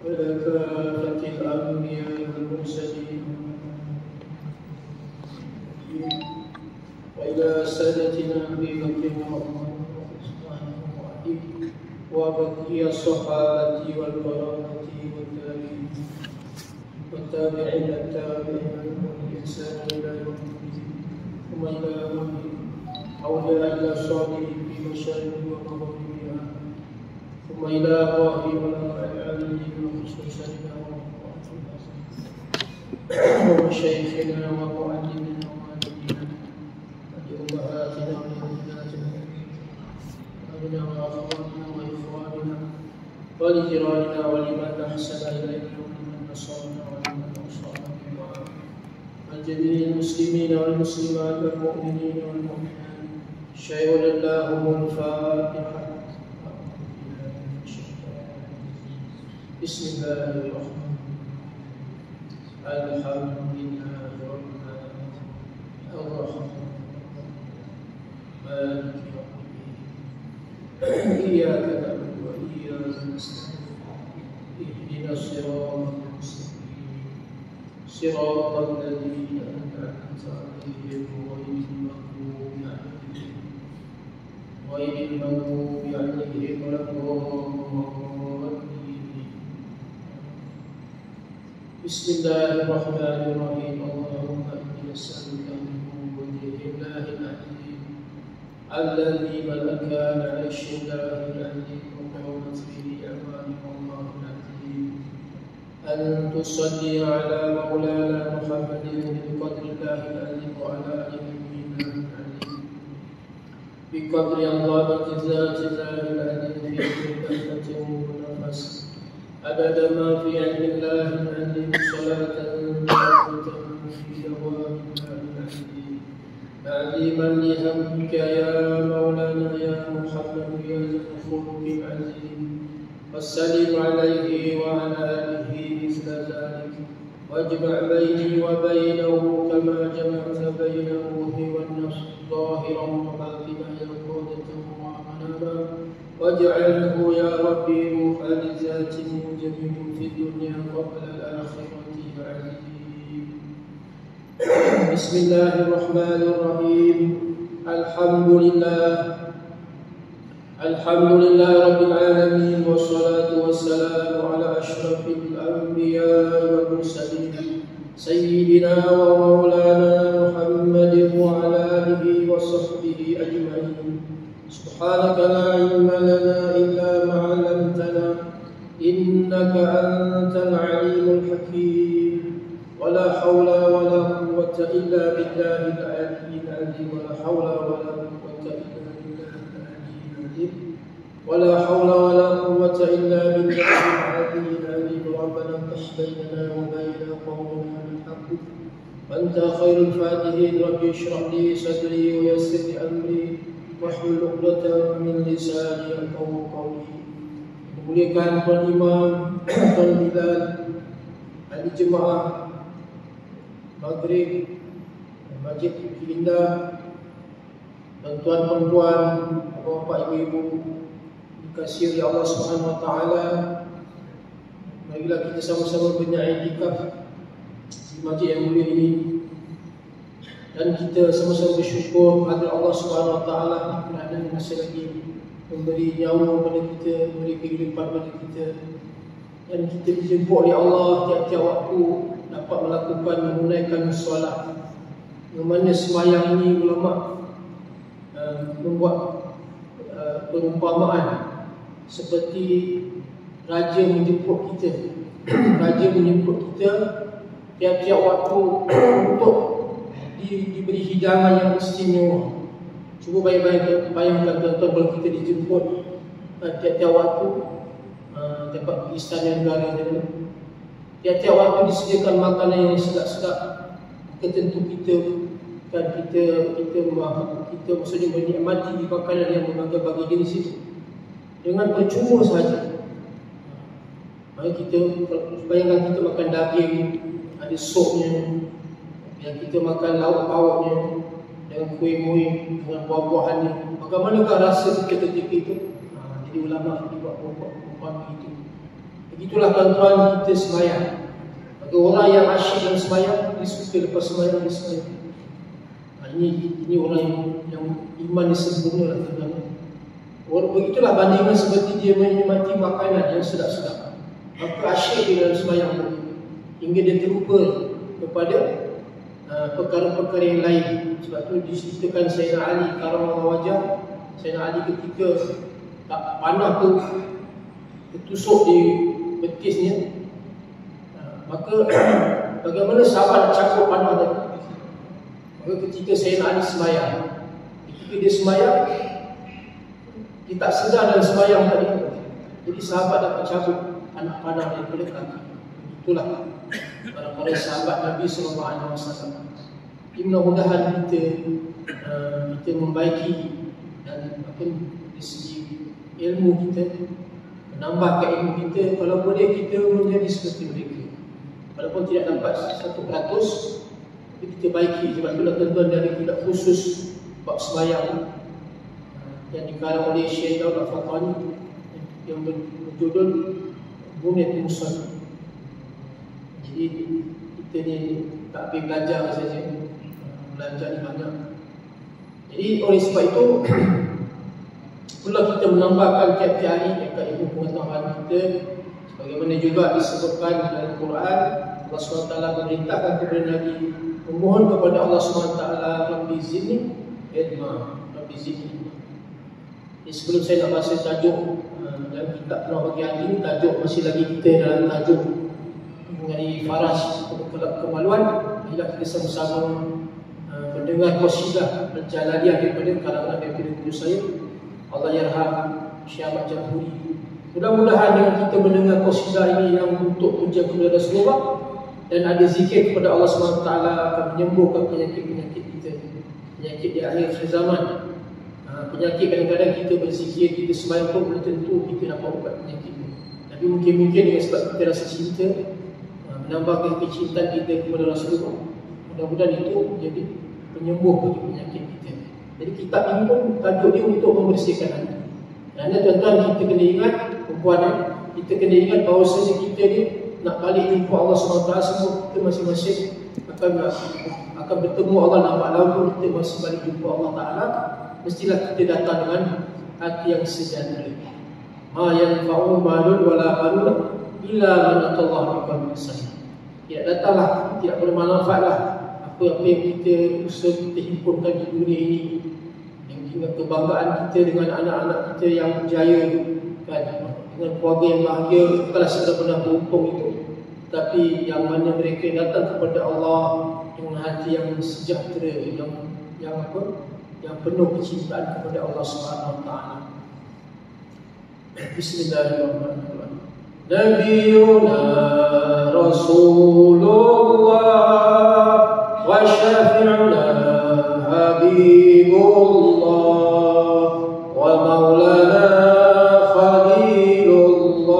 وإلى كافة الأنبياء والمرسلين وإلى سادتنا أبي بكر وعمر وعثمان وعلي وبقية الصحابة والقرابة والتابعين بالإحسان إلى يوم الدين ثم إلى أولياء الصالحين في مشارق ومغربها ثم إلى الله والعالمين وخصوصا ومشايخنا ومعلمنا ومعلمنا ولأمهاتنا ولأمهات أبنا وأخواتنا وإخواننا ولجيراننا ولمن أحسن إلينا ولمن نصرنا ولمن أوصانا بالدعاء والجميع المسلمين والمسلمات والمؤمنين والمؤمنات شيء لله الفاتحة. بسم الله الرحمن الرحيم الحمد لله رب العالمين الرحمن مالك يوم الدين إياك نعبد وإياك نستعين اهدنا الصراط المستقيم صراط الذين أنعمت عليهم غير المغضوب عليهم ولا الضالين. بسم الله الرحمن الرحيم اللهم إني أسألك من وجه الله العظيم الذي ملك عرش الله العظيم وقامت به أعوانه الله العظيم أن تصلي على مولانا محمد بقدر الله العظيم وعلى آله بقدر عظمة ذات الله العظيم في كل لحظة ونفس عدد ما في علم الله العظيم صلاة دائمة في دوام الله العظيم تعظيما لهمك يا مولانا يا محمد يا ذا الخلق العظيم والسلم عليه وعلى آله مثل ذلك واجمع بيني وبينه كما جمعت بين الروح والنفس ظاهرا وباطنا يقودة ومناما واجعله يا ربي روحا لذات موجب في الدنيا قبل الآخرة العظيم. بسم الله الرحمن الرحيم الحمد لله رب العالمين والصلاة والسلام على أشرف الأنبياء والمرسلين سيدنا ومولانا محمد وعلى آله وصحبه أجمعين. سبحانك لا علم لنا إلا ما علمتنا إنك أنت العليم الحكيم ولا حول ولا قوة إلا بالله العلي العظيم ولا حول ولا قوة إلا بالله العلي العظيم ولا حول ولا قوة إلا بالله العلي العظيم. ربنا افتح بيننا وبين قومنا بالحق وأنت خير الفاتحين. رب اشرح لي صدري ويسر لي أمري واحلل عقدة من لساني يفقهوا قولي. Dimuliakan Tuan Imam, Tuan Bilal, ahli jemaah Maghrib, Masjid Indah, dan tuan-tuan, bapak ibu-ibu dikasihi oleh Allah Subhanahu Wa Taala. Marilah kita sama-sama beriktikaf di masjid yang mulia ini dan kita sama-sama bersyukur kepada Allah Subhanahu Wa Taala kerana masih lagi memberi nyawa kepada kita, memberi kehidupan kepada kita, dan kita dijemput oleh Allah tiap-tiap waktu dapat melakukan menunaikan solat. Yang mana sembahyang ini ulama membuat perumpamaan seperti raja menjemput kita. Raja menjemput kita tiap-tiap waktu untuk diberi hidangan yang istimewa. Cuba bayangkan tuan-tuan kalau kita dijemput tiap-tiap waktu dapat pergi istana negara dan tiap-tiap waktu disediakan makanan yang sedap-sedap. Tentu kita maksudnya menikmati makanan yang berbagai jenis itu dengan percuma saja. Mari kita bayangkan kita makan daging, ada sopnya, yang kita makan lauk-pauknya, dengan kuih-kuih, dengan buah-buahannya. Bagaimanakah rasa kita ketika itu? Jadi ulama dibuat perumpamaan itu. Begitulah tuan-tuan kita sembahyang. Bagi orang yang asyik dalam sembahyang, dia suka lepas sembahyang dia sembahyang. Ini orang yang iman dia sempurna lah tuan-tuan. Orang begitulah bandingan seperti dia menikmati makanan yang sedap-sedap. Maka asyik dia dalam sembahyang hingga dia terlupa kepada perkara-perkara yang lain. Sebab tu diceritakan Sayyidina Ali karamallahu wajah, Sayyidina Ali ketika panah tu tertusuk di betisnya, maka bagaimana sahabat nak cakap panah tadi? Maka ketika Sayyidina Ali sembahyang, ketika dia sembahyang, dia tak sedar dalam sembahyang tadi, jadi sahabat dapat cabut anak panah daripada kaki. Itulah para sahabat Nabi SAW. Mudah-mudahan kita membaiki dan dari segi ilmu kita, menambahkan ilmu kita. Kalau boleh kita menjadi seperti mereka, walaupun tidak dapat 100%, tapi kita baiki. Sebab itulah tuan-tuan dari kitab khusus bab sembahyang yang dikarang oleh Syekh Daud Al-Fatani yang berjudul Bunyatul Musalli. Jadi kita ni tak pergi belajar saja, belajar ni banyak. Jadi oleh sebab itu perlu kita menambahkan tiap-tiap hari dekat ilmu pengetahuan kita. Sebagaimana juga disebutkan dalam Quran, Allah SWT memerintahkan kepada Nabi memohon kepada Allah SWT, Rabbi zidni ilma, Rabbi zidni. Jadi sebelum saya nak bahas tajuk dalam kitab Penuh Bagi Hati ini, tajuk masih lagi kita dalam tajuk mengenai faraj kemaluan. Bila kita sama-sama mendengar qasidah Al-Jalaliyah daripada kalangan daripada guru saya Allah yarham Syekh Ahmad Jamhuri. Mudah-mudahan dengan kita mendengar qasidah ini yang untuk puja kepada Rasulullah dan ada zikir kepada Allah SWT akan menyembuhkan penyakit-penyakit kita, penyakit di akhir zaman. Penyakit kadang-kadang kita berzikir, kita sembahyang pun belum tentu kita dapat ubat penyakit itu. Tapi mungkin dengan sebab kita rasa cinta, menambahkan kecintaan kita kepada Rasulullah, mudah-mudahan itu menjadi penyembuh bagi penyakit kita. Jadi kitab ini pun tajuk dia untuk membersihkan hati. Kerana tuan-tuan kita kena ingat, perempuan kita kena ingat bahawasanya kita ni nak balik jumpa Allah SWT, semua kita masing-masing akan bertemu Allah. Nampak lalu kita masih balik jumpa Allah Ta'ala, mestilah kita datang dengan hati yang sejahtera. Ma yanfa'u malun wala banun illa man atallaha biqalbin salim. Tidak datanglah, tidak bermanfaatlah apa yang kita usaha kita himpunkan di dunia ini, dengan kebanggaan kita, dengan anak-anak kita yang berjaya, kan, dengan keluarga yang bahagia, bukanlah sekadar pernah beruntung itu, tapi yang mana mereka datang kepada Allah dengan hati yang sejahtera, yang penuh kecintaan kepada Allah SWT. Bismillahirrahmanirrahim. Nabiyuna Rasulullah wa syafi'una Habibullah wa maulana Khalilullah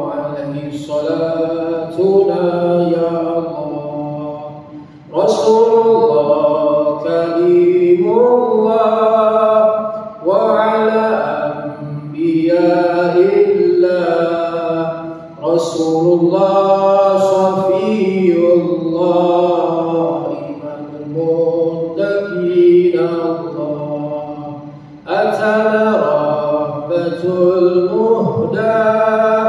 alaihi salatuna ya Allah. Rasulullah kalimullah wa ala anbiya'illah. Rasulullah Safiyullah imamul muttaqin Allah. Atana rahmatul muhdah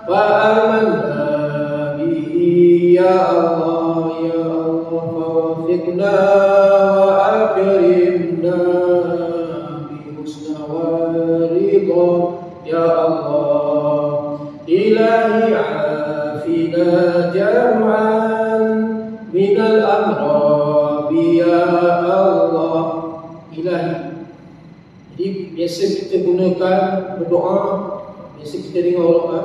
fa amanna bihi ya Allah ya Allah. Fawafiqna wa akrimna bi husna wa ridha ya Allah. Ilahi afina jam'an minal amrabi ya Allah. Ilahi, jadi biasa kita gunakan berdoa, biasa kita dengar doa,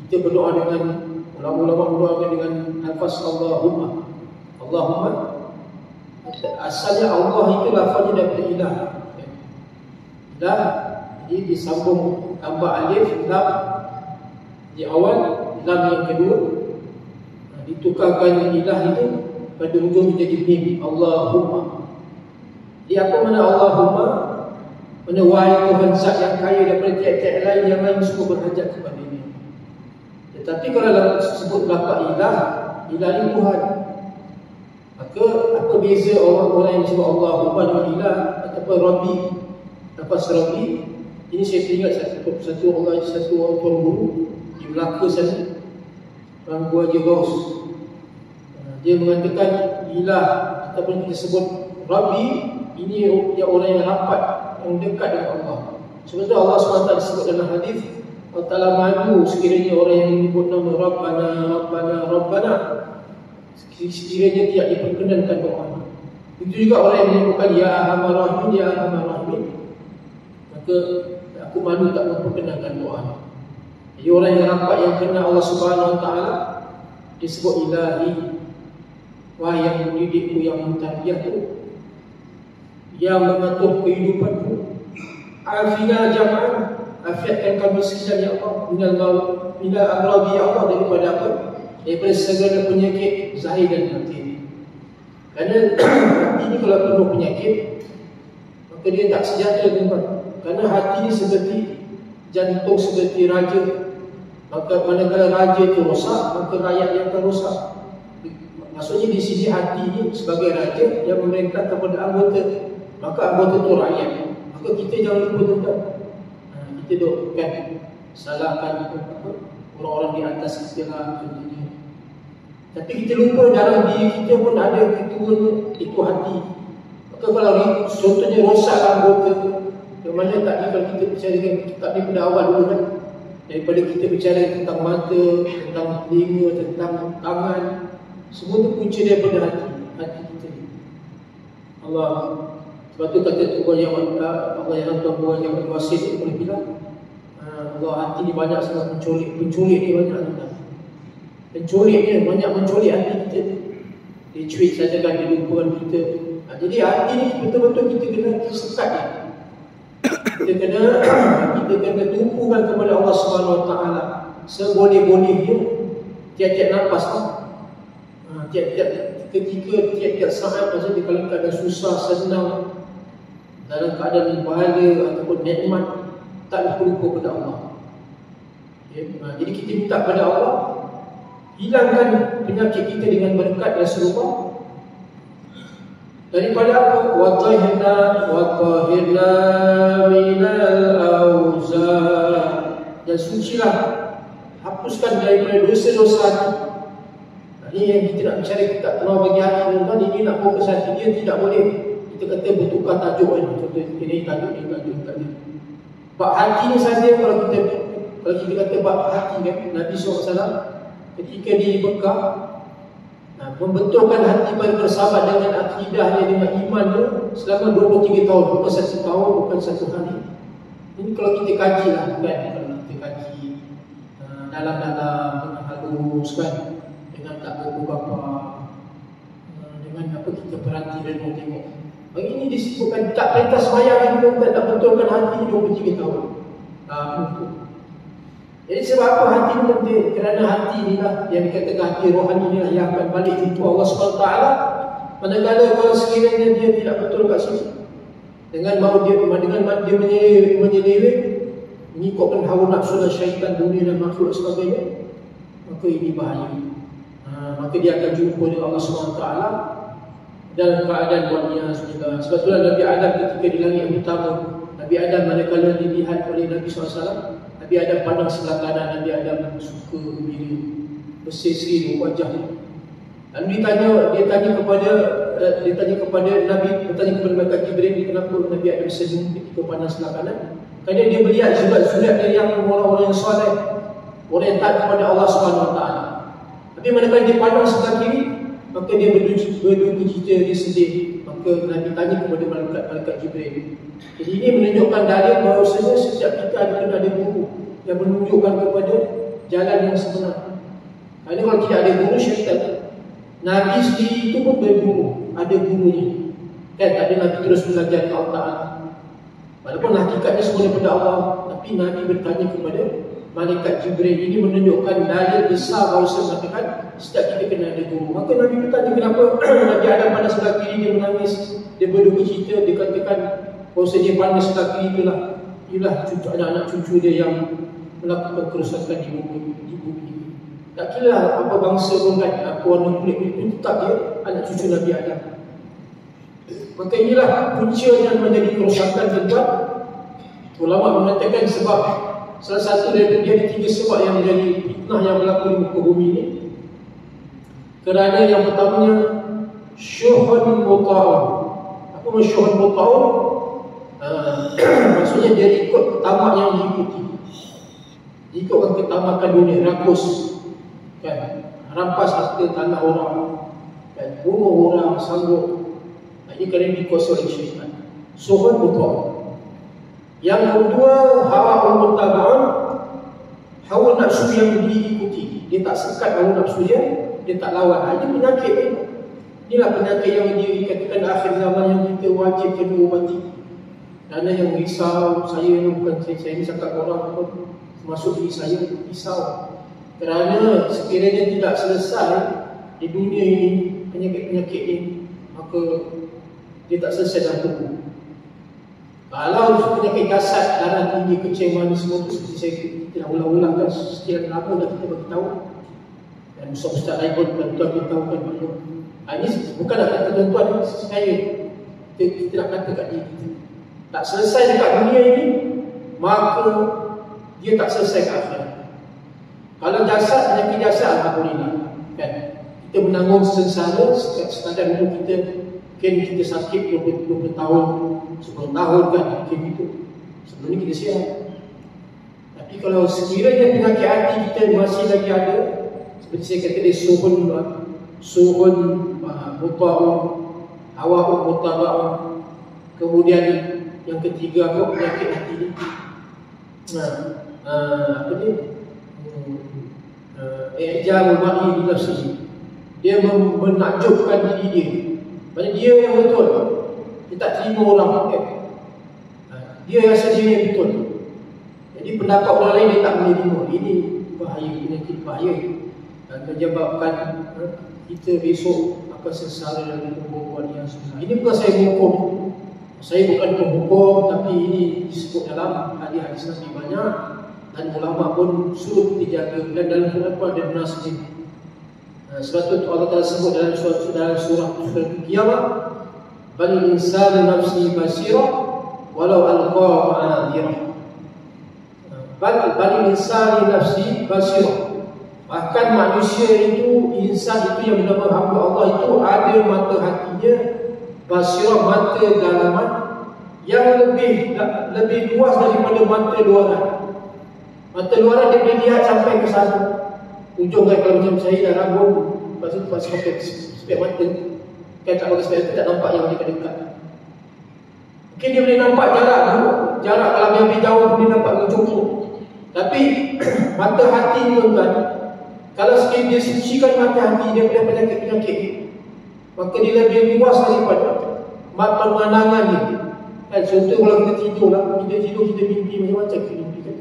kita berdoa dengan ulama-ulama berdoa dengan lafaz Allahumma. Allahumma, asalnya Allah itu lafaznya daripada ilah. Ilah, jadi disambung tambah alif lam di awal, lam yang kedua, ditukarkan ilah itu pada hujung menjadi mim. Allahumma. Di apa mana Allahumma? Mana wahai Tuhan zat yang kaya daripada tiap-tiap lain, yang lain semua berhajat kepada ini. Tetapi kalau dalam sebut lafaz ilah, ilah ni Tuhan. Maka apa beza orang-orang yang sebut Allah dengan ilah ataupun Rabbi? Lafaz Rabbi ini saya teringat satu orang tuan guru di Melaka sana, orang Gua Haji Ghaus. Dia mengatakan ilah ataupun kita sebut Rabbi ini yang orang yang rapat, yang dekat dengan Allah. Sebab Allah SWT disebut dalam hadis, Allah Ta'ala malu sekiranya orang yang menyebut nama Rabbana, Rabbana, Rabbana, sekiranya tidak diperkenankan doa. Itu juga orang yang menyebutkan Ya Arhamar Rahimin, Ya Arhamar Rahimin, maka aku malu tak memperkenankan doa. Jadi orang yang rapat yang kenal Allah Subhanahu Wa Ta'ala disebut Ilahi. Wah yang mendidikku, yang mentarbiyahku, yang mengatur kehidupanku. Afina jama'an, afiatkan kami sekalian ya Allah, minal amradi ya Allah, daripada apa? Daripada segala penyakit zahir dan batin. Kerana hati ini kalau penuh penyakit, maka dia tak sejahtera tuan. Kerana hati ini seperti jantung, seperti raja. Maka manakala raja itu rosak, maka rakyat yang akan rosak. Maksudnya di sini hati ini sebagai raja yang memerintah kepada anggota, maka anggota itu rakyat. Maka kita jangan lupa tuan. Kita doakan, salahkan orang-orang di atas kita lah contohnya. Tapi kita lupa dalam diri kita pun ada ketuanya, itu hati. Maka kalau contohnya rosak anggota, yang mana tadi kalau kita bicarakan tadi pada awal dulu kan, daripada kita bicara tentang mata, tentang telinga, tentang tangan, semua itu punca daripada hati kita. Allah, sebab tu kata Tuhan yang Allah yang Tuhan yang berkuasa itu boleh bilang, Allah hati ni banyak sangat penculik ni banyak sangat. Penculik ni banyak menculik hati kita. Dia cuit saja kan kehidupan kita. Jadi hati ni betul-betul kita kena sekat ni. Kita kena tumpukan kepada Allah Subhanahu Wa Taala seboleh-bolehnya tiap-tiap nafas ni. Tiap-tiap ketika, tiap-tiap saat, maksudnya kalau keadaan susah, senang, dalam keadaan bahagia ataupun nikmat, tak lupa kepada Allah. Jadi kita minta kepada Allah hilangkan penyakit kita dengan berkat dan serupa daripada apa? Wa tahhirna minal auzar, dan sucilah, hapuskan daripada dosa-dosa hati. Ini yang kita nak bicara, kita tak pernah bagi hati tuan-tuan. Ini nak fokus hati, dia tidak boleh kita kata bertukar tajuk kan. Contoh ini tajuk. Bab hati ni saja kalau kita kata bab hati kan, Nabi SAW ketika di Mekah membetulkan hati pada bersahabat dengan akidahnya, dengan imannya selama 23 tahun, bukan 1 tahun, bukan 1 hari. Ini kalau kita kaji lah kan, kalau kita kaji dalam-dalam dengan halus kan, dengan tak berapa dengan apa kita berhenti dan mau tengok. Bagi ini disebutkan tak perintah sembahyang kita tak betulkan hati 23 tahun. Jadi sebab apa hati ini penting? Kerana hati inilah yang dikatakan hati rohani inilah yang akan balik jumpa Allah SWT. Manakala kalau sekiranya dia tidak betul kat sini, dengan dia menyelirik, mengikutkan hawa nafsu dan syaitan, dunia dan makhluk sebagainya, maka ini bahaya. Maka dia akan jumpa dengan Allah SWT dalam keadaan dunia sudah. Sebab itulah Nabi Adam ketika di langit yang pertama, Nabi Adam manakala dilihat oleh Nabi SAW, Nabi Adam pandang sebelah kanan, Nabi Adam suka gembira, berseri-seri wajahnya. Lalu dia tanya kepada Nabi, bertanya kepada malaikat Jibril, kenapa Nabi Adam senyum ketika pandang sebelah kanan? Kerana dia melihat zulat-zulat dari yang orang-orang yang soleh, orang yang taat kepada Allah SWT. Tapi manakala dia pandang sebelah kiri, maka dia berduka cita, dia sedih. Maka Nabi tanya kepada malaikat Jibril. Jadi ini menunjukkan dalil bahawasanya setiap kita ada guru yang menunjukkan kepada jalan yang sebenar. Kerana kalau tidak ada guru, syaitan. Nabi sendiri itu pun berguru, ada gurunya. Kan tak ada Nabi terus belajar ke Allah Ta'ala. Walaupun hakikatnya semua daripada Allah, tapi Nabi bertanya kepada malaikat Jibril. Ini menunjukkan dalil besar bahawasanya mengatakan setiap kita kena ada guru. Maka Nabi bertanya kenapa Nabi Adam pada sebelah kiri dia menangis, dia berduka cita, dia katakan bahawasanya dia pandang sebelah kiri itulah cucu anak-anak cucu dia yang melakukan kerosakan di bumi. Tak kira apa bangsa pun kan, apa warna kulit itu tetap dia anak cucu Nabi Adam. Maka inilah punca yang menjadi kerosakan tuan. Ulama mengatakan sebab salah satu dari tiga sebab yang menjadi fitnah yang berlaku di muka bumi ini. Kerana yang pertamanya syuhun muta'un. Apa maksud syuhun muta'un? Maksudnya dia ikut tamak yang diikuti. Ikutkan ketamakan dunia, rakus kan, rampas harta tanah orang kan, bunuh orang, sanggup. Ini kerana dikuasai oleh syaitan. Syuhun muta'un. Yang kedua, hawa mutaba'un, hawa nafsu yang diikuti. Dia tak sekat hawa nafsu dia tak lawan. Ini penyakit ni. Inilah penyakit yang dikatakan akhir zaman yang kita wajib kena ubati. Kerana yang risau, saya bukan saya ni cakap orang pun, termasuk diri saya risau. Kerana sekiranya tidak selesai di dunia ini penyakit-penyakit ini, maka dia tak selesai dalam tubuh. Kalau penyakit kasar, darah tinggi, kecil manis semua tu seperti kita dah ulang-ulang kan, sekian lama dah kita beritahu. Dan Ustaz lain pun tuan-tuan beritahu kan banyak. Ini bukanlah kata tuan-tuan, saya kita nak kata kat diri kita. Tak selesai dekat dunia ini, maka dia tak selesai ke akhirat. Kalau jasad, penyakit jasad, alhamdulillah kan, kita menanggung sengsara sekadar dulu kita, mungkin kita sakit 20 tahun, 10 tahun kan, mungkin itu sebelum ni kita siap. Tapi kalau sekiranya penyakit hati kita masih lagi ada, seperti saya kata dia suhun muta'un, hawa mutaba'un. Kemudian yang ketiga apa, penyakit hati ni, apa ni, i'jabul mar'i bi nafsihi. Dia menakjubkan diri dia. Maksudnya dia yang betul, dia tak terima orang dia rasa dia yang betul. Jadi pendapat orang lain dia tak boleh terima. Ini bahaya, penyakit bahaya, dan menyebabkan kita besok akan sengsara dalam perbuatan yang susah. Ini bukan saya menghukum, saya bukan penghukum, tapi ini disebut dalam hadis-hadis Nabi banyak, dan ulama pun suruh dijaga, dan dalam Quran pun ada benar sendiri. Sebab itu Allah Ta'ala sebut dalam surah Qiyamah, bal insanu nafsi basirah walau alqa ma'adhirah. Bal insani nafsi basirah. Bahkan manusia itu, insan itu yang bernama hamba Allah itu ada mata hatinya, basirah, mata dalaman yang lebih luas daripada mata luaran. Mata luaran dia boleh lihat sampai ke sana. Ujung kan, kalau macam saya dah rambut, lepas tu pakai spek mata, kan tak pakai spek, tak nampak yang dekat-dekat. Mungkin dia boleh nampak jarak kalau dia lebih jauh, dia nampak ujung tu. Tapi mata hati ni tuan-tuan, kalau sekali dia sucikan mata hati dia punya penyakit-penyakit, maka dia lebih luas daripada mata pemandangan dia. Kan, contoh kalau kita tidur lah, kita mimpi macam-macam, kita mimpi kan.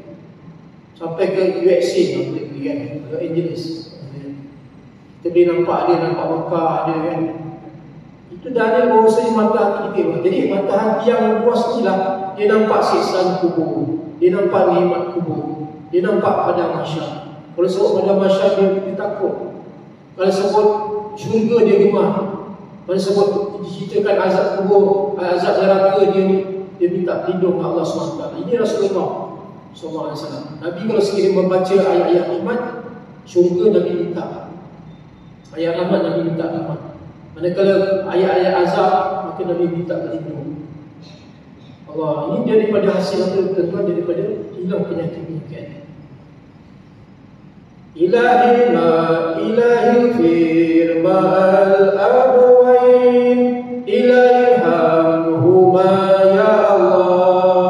Sampai ke USA lah, kita pergi kan, ke Angeles. Kita boleh nampak dia, nampak Mekah dia kan. Itu dah ada bahawasanya mata hati kita. Jadi mata hati yang luas ni lah, dia nampak siksaan kubur, dia nampak nikmat kubur, dia nampak padang mahsyar. Kalau sebut padang mahsyar dia takut. Kalau sebut syurga dia gemar. Kalau sebut diceritakan azab kubur, azab neraka dia minta pelindung Allah SWT. Ini Rasulullah SAW. Nabi kalau sekiranya membaca ayat-ayat rahmat, syurga Nabi minta. Ayat rahmat Nabi minta rahmat. Manakala ayat-ayat azab, maka Nabi minta pelindung. Allah, ini daripada hasil apa tuan-tuan, daripada hilang penyakit-penyakit. Ilahi ma ilahi firma al-abwain, ilahi hamhuma ya Allah,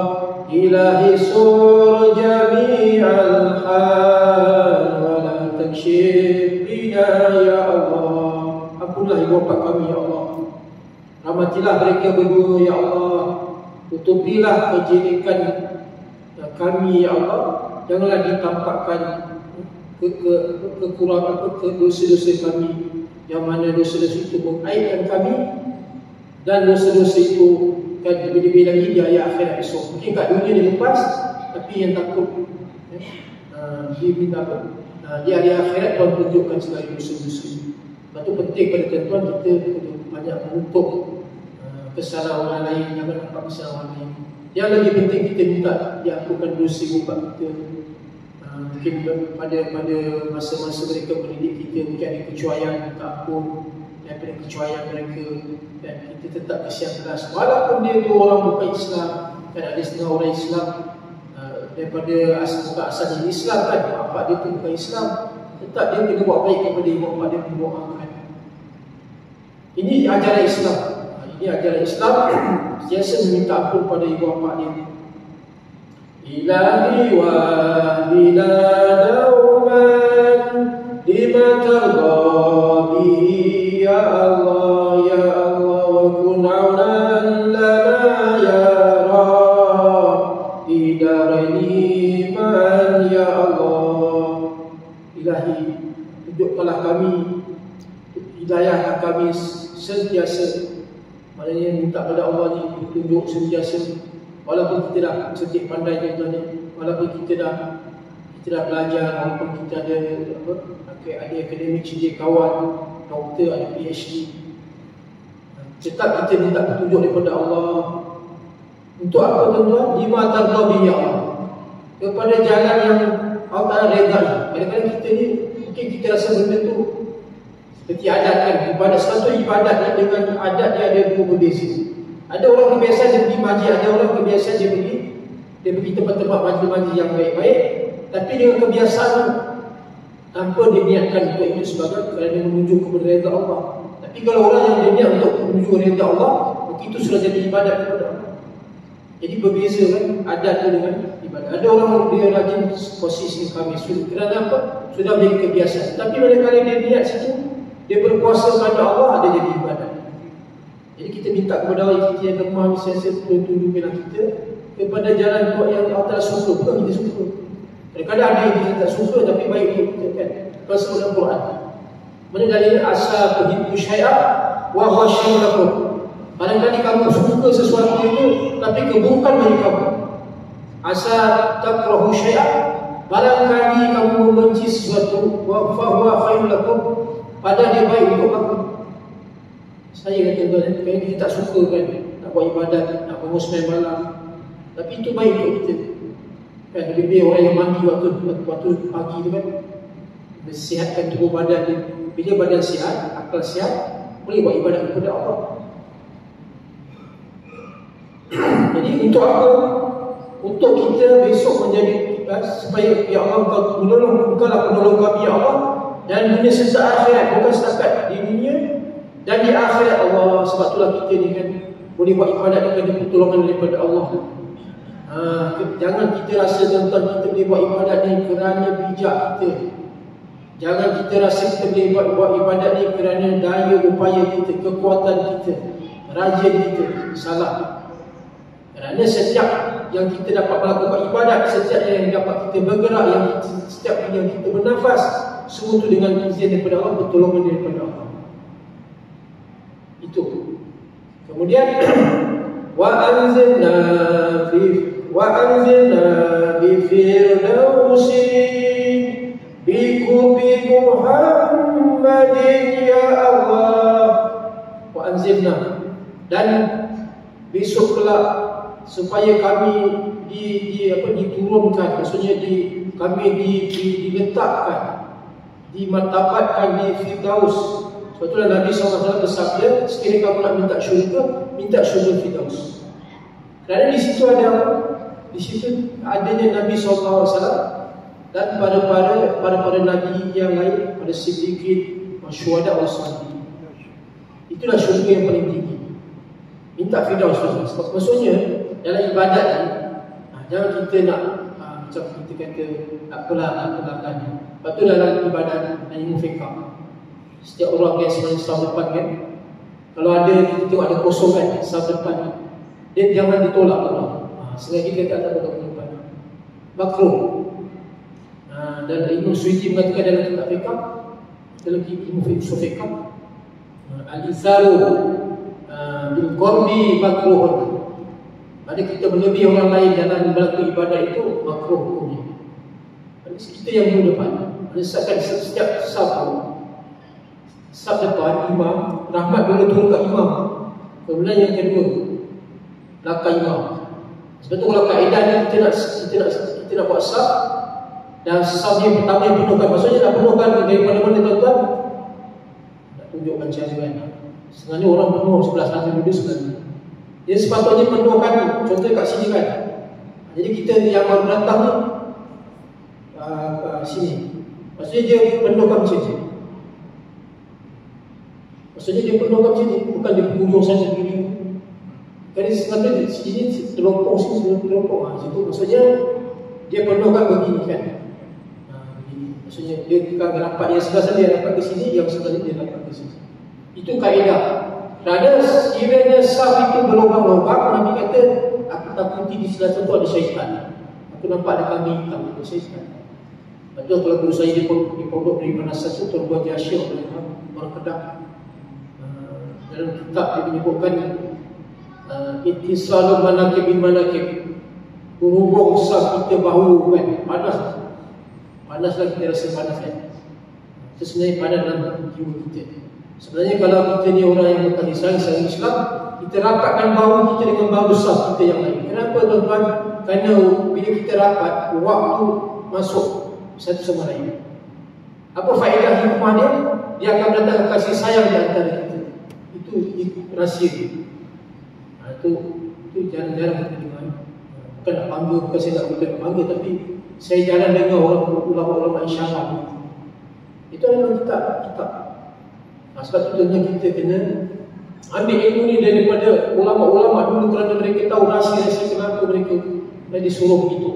ilahi sur jami'al hal, wa la takshif bina ya Allah. Ampunlah ibu bapa kami ya Allah, rahmatilah mereka berdua ya Allah, tutupilah kejelekan kami ya Allah, janganlah ditampakkan kekurangan, dosa-dosa kami, yang mana dosa-dosa itu mengaibkan kami, dan dosa-dosa itu kan lebih-lebih lagi di ayat akhirat esok. Mungkin kat dunia dia lepas, tapi yang takut dia minta apa? di hari akhirat Tuhan tunjukkan segala dosa-dosa. Lepas tu penting pada tuan-tuan kita banyak menutup kesalahan orang lain, jangan nampak kesalahan orang lain. Yang lagi penting kita minta diampunkan dosa ubat kita. Mungkin pada masa-masa mereka mendidik kita, mungkin ada kecuaian, minta ampun daripada kecuaian mereka, dan kita tetap kesian keras walaupun dia tu orang bukan Islam. Kan ada setengah orang Islam daripada asal Islam kan, bapak dia tu bukan Islam, tetap dia kena buat baik kepada ibu bapak dia, mendoakan. Ini ajaran Islam. Ini ajaran Islam, biasa meminta ampun pada ibu bapa dia. Ilahi wa bila dauman lima tarda ya Allah ya Allah, wa kun aunan lana ya Rabb idarani man ya Allah. Ilahi, tunjukkanlah kami, hidayah kami sentiasa. Maknanya minta pada Allah ni tunjuk sentiasa. Walaupun kita dah sedikit pandai tuan-tuan ni, walaupun kita dah belajar, walaupun kita ada akademik cendekiawan, doktor, ada PhD, tetap kita minta petunjuk daripada Allah. Untuk apa tuan-tuan? Lima tarda bihi Allah, kepada jalan yang Allah Ta'ala redha. Kadang-kadang kita ni mungkin kita rasa benda tu seperti adat kan, ibadat satu ibadat ni dengan adat dia ada dua berbeza. Ada orang kebiasaan dia pergi majlis, ada orang kebiasaan dia pergi tempat-tempat majlis-majlis yang baik-baik, tapi dengan kebiasaan tanpa dia niatkan untuk itu sebagai kerana menuju kepada redha Allah. Tapi kalau orang yang dia niat untuk menuju redha Allah, maka itu sudah jadi ibadat kepada Allah. Jadi berbeza kan adat tu dengan ibadat. Ada orang dia rajin posisi Khamis, kerana apa? Sudah menjadi kebiasaan. Tapi manakala dia niat situ, dia berpuasa kepada Allah, ada jadi ibadat. Jadi kita minta kepada Allah, kita yang lemah, misalnya tunjukkanlah kita kepada jalan buat yang Allah suka, bukan kita suka. Kadang-kadang ada yang kita tak suka tapi baik untuk kita kan. Kalau sebut dalam Quran, mana dalil asa tuhibbu syai'a wa huwa syarrun lakum. Barangkali kamu suka sesuatu itu tapi keburukan bagi kamu. Asa takrahu syai'a, barangkali kamu membenci sesuatu, wa huwa khairun lakum, padahal dia baik untuk kamu. Saya kata tuan, kalau kita tak suka kan nak buat ibadat, nak bangun sembahyang malam, tapi itu baik untuk kita. Kan lebih orang yang mandi waktu pagi tu kan, mensihatkan tubuh badan dia. Bila badan sihat, akal sihat, boleh buat ibadat kepada Allah. Jadi untuk apa? Untuk kita besok menjadi supaya ya Allah Engkaulah penolong kami ya Allah, dan dunia serta akhirat, bukan setakat di dunia dan di akhirat Allah. Sebab itulah kita ni kan boleh buat ibadat dengan pertolongan daripada Allah. Jangan kita rasa tuan-tuan kita boleh buat ibadat ni kerana bijak kita. Jangan kita rasa kita boleh buat ibadat ni kerana daya upaya kita, kekuatan kita, rajin kita. Salah. Kerana setiap yang kita dapat melakukan ibadat, setiap yang dapat kita bergerak, setiap yang kita bernafas, semua itu dengan izin daripada Allah, pertolongan daripada Allah. Itu. Kemudian wa anzilna bi firdausi bi kubi Muhammadin ya Allah. Wa anzilna, dan besok kelak supaya kami diturunkan, maksudnya kami diletakkan, dimartabatkan di Firdaus. Sebab itulah Nabi SAW bersabda, sekiranya kamu nak minta syurga, minta syurga Firdaus. Kerana di situ ada apa? Di situ adanya Nabi SAW dan para Nabi yang lain, pada Siddiqin, Syuhada, Wasalihin. Itulah syurga yang paling tinggi. Minta Firdaus. Sebab maksudnya dalam ibadat ni, jangan kita nak macam kita kata apalah kan. Lepas tu dalam ibadat ilmu fiqh, setiap orang yang sebenarnya sahab depan kan, kalau ada kita tengok ada kosongan sahab depan, dia jangan ditolak orang. Selagi kita tak ada depan, makruh. Dan Ibnu Suyuti mengatakan dalam kitab fiqh, dalam ilmu fiqh, al-itharu bil qurbi makruh. Ada kita berlebih orang lain dalam melakukan ibadat itu makruh hukumnya. Kita yang minggu depan Misalkan setiap saf depan imam, rahmat bila turun kat imam. Kemudian yang kedua, belakang imam. Sebab tu kalau kaedah ni kita nak buat saf, dan saf yang pertama yang penuhkan, maksudnya nak penuhkan daripada mana tuan-tuan? Nak tunjukkan cara kan. Sebenarnya orang penuh sebelah sana duduk sebenarnya. Dia sepatutnya penuhkan, contoh kat sini kan. Jadi kita yang baru datang ni sini. Maksudnya dia penuhkan macam ni. Maksudnya dia penuhkan macam ni, bukan dia pengunjung saja begini. Jadi sebenarnya sini terlompong, sini terlompong. Situ maksudnya dia penuhkan begini kan. Maksudnya dia bukan rapat yang sebelah sana, dia rapat ke sini, yang sebelah ni dia rapat ke sini. Itu kaedah. Kerana sekiranya saf itu berlubang-lubang, Nabi kata, aku takuti di sebelah tentu ada syaitan. Aku nampak ada kambing hitam, ada syaitan. Betul kalau guru saya di pondok dari Manasas itu terbuat Jasyir oleh orang Kedah. Dalam kitab dia menyebutkan ittisalul manakib bin manakib, berhubung saf kita bahu kan, panas lah kita rasa panas kan. Itu sebenarnya panas dalam jiwa kita. Sebenarnya kalau kita ni orang yang bukan Islam, kita rapatkan bahu kita dengan bahu saf kita yang lain. Kenapa tuan-tuan? Kerana bila kita rapat, waktu masuk satu sama lain. Apa faedah hikmah dia? Dia akan datang kasih sayang di antara kita. Itu rahsia dia. Itu jarang-jarang kita dengar. Bukan nak bangga, bukan saya nak bangga, tapi saya jarang dengar orang ulama-ulama insyaAllah. Itu adalah kitab. Sebab itu kita kena ambil ilmu ni daripada ulama-ulama dulu, kerana mereka tahu rahsia-rahsia kenapa mereka disuruh begitu.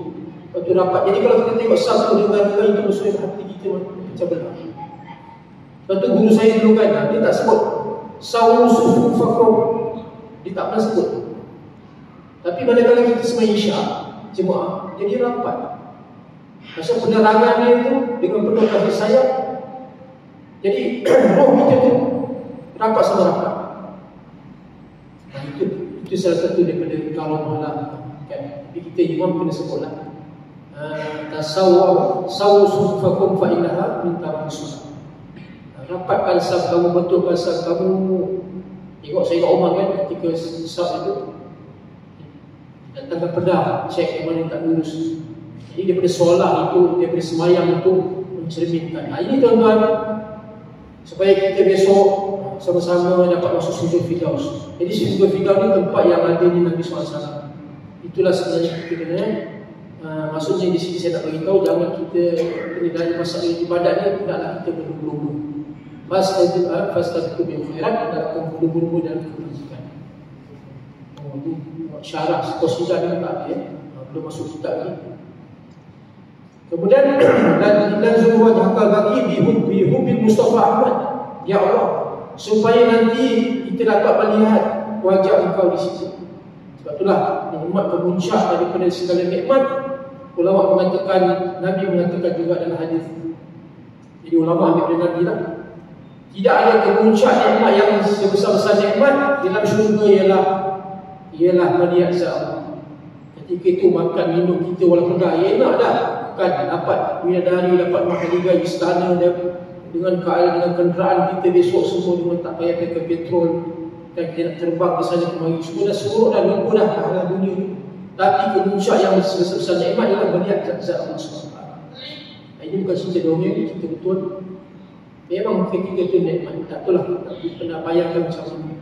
Lepas tu rapat. Jadi kalau kita tengok satu dengar-dengar itu, maksudnya hati kita macam benar. Lepas tu guru saya dulu kan, dia tak sebut sawu sufu fakum, dia tak pernah sebut. Tapi manakala kita sembahyang Isya jemaah, jadi rapat. Pasal penerangan dia itu dengan penuh kasih sayang. Jadi roh kita tu rapat sama rapat. Itu salah satu daripada karamah lah kan. Tapi kita imam kena sebutlah. Tasawwur sufufakum fa innaha min tarasul. Rapatkan saf kamu, betulkan saf kamu. Tengok Sayyidina Umar kan ketika saf itu datang ke pedah, cek mana tak lurus. Jadi daripada solat itu, daripada semayang itu mencerminkan. Ini tuan-tuan, supaya kita besok sama-sama dapat masuk sujud Firdaus. Jadi sujud Firdaus ni tempat yang ada di Nabi SAW. Itulah sebenarnya kita kena. Maksudnya di sini saya nak beritahu, jangan kita dalam masalah ibadat ni tidaklah kita berlumba-lumba. Fastabiqul khairat, dalam berlumba-lumba dalam kebajikan. Itu syarah qasidah ni tak ada, belum masuk kitab ni. Kemudian dan zul wajhaka bagi bihubbil Mustafa Ahmad, ya Allah, supaya nanti kita dapat melihat wajah engkau di situ. Sebab itulah nikmat pemuncak daripada segala nikmat. Ulama mengatakan, Nabi mengatakan juga dalam hadis. Jadi ulama ambil dari Nabi lah. Tidak ada kemuncak nikmat yang sebesar-besar nikmat dalam syurga ialah melihat Allah. Ketika itu makan minum kita walaupun dah enak dah kan, dapat bidadari, dapat mahligai istana dengan kenderaan kita besok semua dengan tak payah pakai petrol, dan kita nak terbang ke sana kemari, semua dah suruh dah nunggu dah dalam dunia. Tapi kemuncak yang sebesar nikmat ialah melihat zat Allah SWT. Ini bukan cerita dongeng, ini cerita betul. Memang ketika itu nikmat, tak itulah Nabi pernah bayangkan macam ini.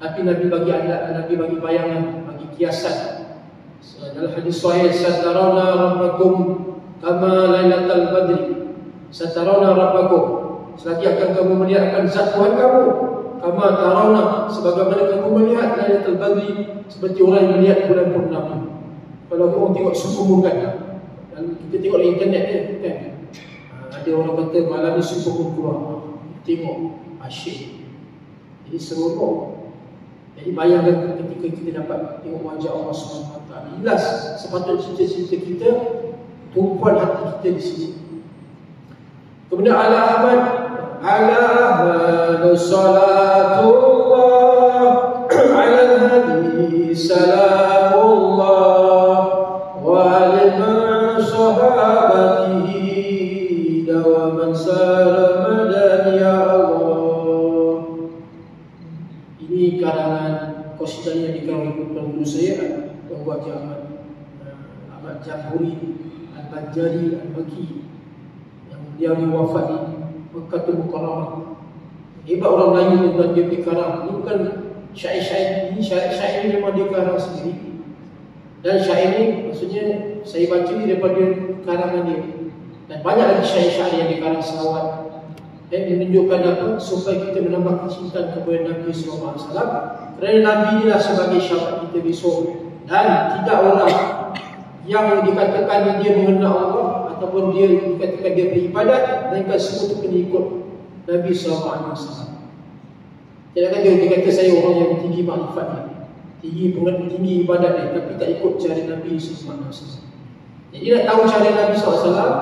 Tapi Nabi bagi adat, Nabi bagi bayangan, bagi kiasan. Dalam hadis sahih, satarawna rabbakum kama lailatul badri. Satarawna rabbakum, selagi akan kamu melihatkan zat Tuhan kamu, kama tarawna, sebagaimana kamu melihat lailatul badri, seperti orang yang melihat bulan purnama. Kalau kamu tengok super kan, dan kita tengok di internet kan, ada orang kata malam ni super keluar, tengok asyik, jadi seronok. Jadi bayangkan ketika kita dapat tengok wajah Allah SWT. Jelas sepatutnya cita-cita kita, tumpuan hati kita di sini. Kemudian ala Ahmad, ala salatullah ala nabi salamullah wa aliman sahabatihi dawam man sara madan ya Allah. Ini karangan qasidah yang dikarangan oleh saya Tuan Ahmad Jamhuri Al-Banjari Al-Baki yang dia wafat di Mekah Mukarramah. Hebat orang Melayu tentang dia dikarang. Ini bukan syair-syair, ini syair ini memang dia karang sendiri. Dan syair ini maksudnya saya baca ini daripada karangan dia. Dan banyak lagi syair-syair yang dikarang selawat. Dan menunjukkan apa? Supaya kita menambah kecintaan kepada Nabi SAW. Kerana Nabi inilah sebagai syafaat kita besok. Dan tidak orang yang dikatakan dia mengenal Allah ataupun dia dikatakan dia beribadat, melainkan semua itu pengikut Nabi SAW. Tidak kan dia kata saya orang yang tinggi makrifat dia, tinggi ibadat dia, tapi tak ikut cara Nabi SAW. Jadi nak tahu cara Nabi SAW,